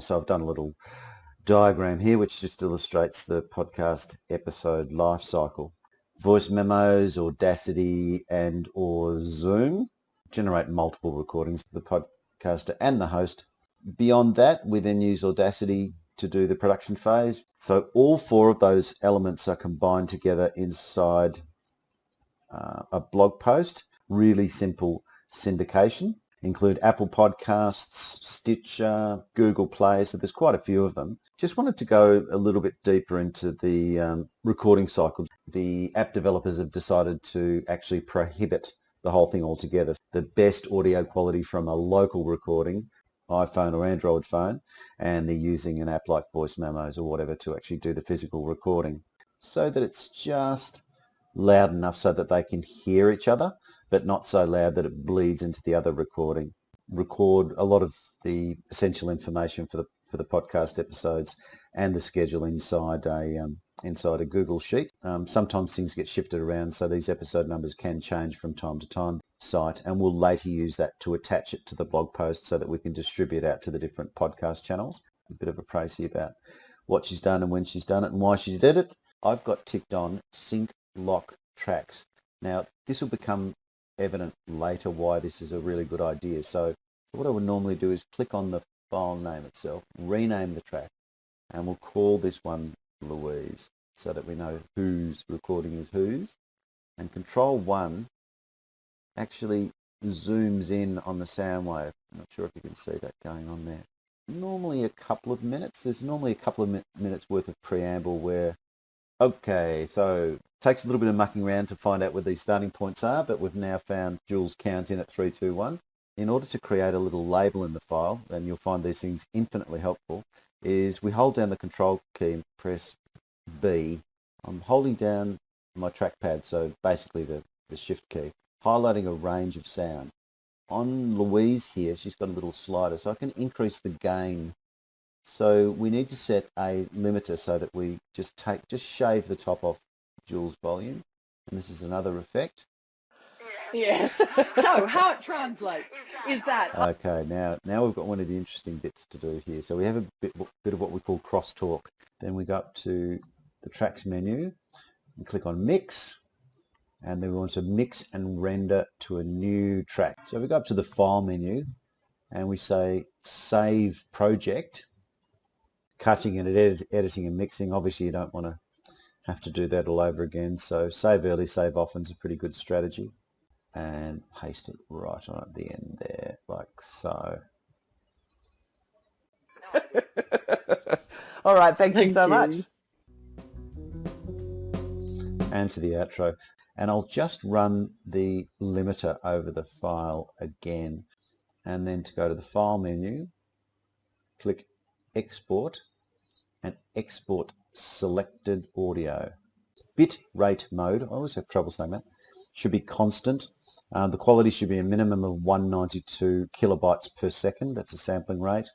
So I've done a little diagram here which just illustrates the podcast episode life cycle. Voice memos, Audacity and or Zoom generate multiple recordings to the podcaster and the host. Beyond that, we then use Audacity to do the production phase. So all four of those elements are combined together inside a blog post. Really simple syndication. Include Apple Podcasts, Stitcher, Google Play, so there's quite a few of them. Just wanted to go a little bit deeper into the recording cycle. The app developers have decided to actually prohibit the whole thing altogether. The best audio quality from a local recording, iPhone or Android phone, and they're using an app like Voice Memos or whatever to actually do the physical recording so that it's just loud enough so that they can hear each other, but not so loud that it bleeds into the other recording. Record a lot of the essential information for the podcast episodes and the schedule inside a Google Sheet. Sometimes things get shifted around, so these episode numbers can change from time to time. Site, and we'll later use that to attach it to the blog post so that we can distribute out to the different podcast channels. A bit of a précis about what she's done and when she's done it and why she did it. I've got ticked on sync lock tracks. Now this will become evident later why this is a really good idea. So what I would normally do is click on the file name itself, rename the track, and we'll call this one Louise so that we know whose recording is whose. And Control 1 actually zooms in on the sound wave. I'm not sure if you can see that going on there. Normally a couple of minutes. There's normally a couple of minutes worth of preamble where, okay, so it takes a little bit of mucking around to find out where these starting points are, but we've now found Jules' count in at 3, 2, 1. In order to create a little label in the file, and you'll find these things infinitely helpful, is we hold down the control key and press B. I'm holding down my trackpad, so basically the shift key, highlighting a range of sound. On Louise here, she's got a little slider, so I can increase the gain. So we need to set a limiter so that we just shave the top off Jules' volume. And this is another effect. Yes. So how it translates is that. Okay, now we've got one of the interesting bits to do here. So we have a bit of what we call crosstalk. Then we go up to the tracks menu and click on mix. And then we want to mix and render to a new track. So we go up to the file menu and we say save project, cutting and editing and mixing. Obviously you don't want to have to do that all over again. So save early, save often is a pretty good strategy. And paste it right on at the end there, like so. All right, thank you so much. And to the outro. And I'll just run the limiter over the file again. And then to go to the file menu, click export and export selected audio. Bit rate mode, I always have trouble saying that, should be constant. The quality should be a minimum of 192 kilobytes per second. That's a sampling rate.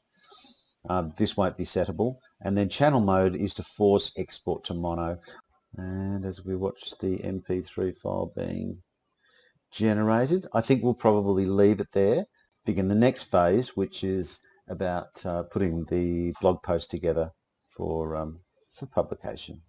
This won't be settable. And then channel mode is to force export to mono. And as we watch the MP3 file being generated, I think we'll probably leave it there. Begin the next phase, which is about putting the blog post together for publication.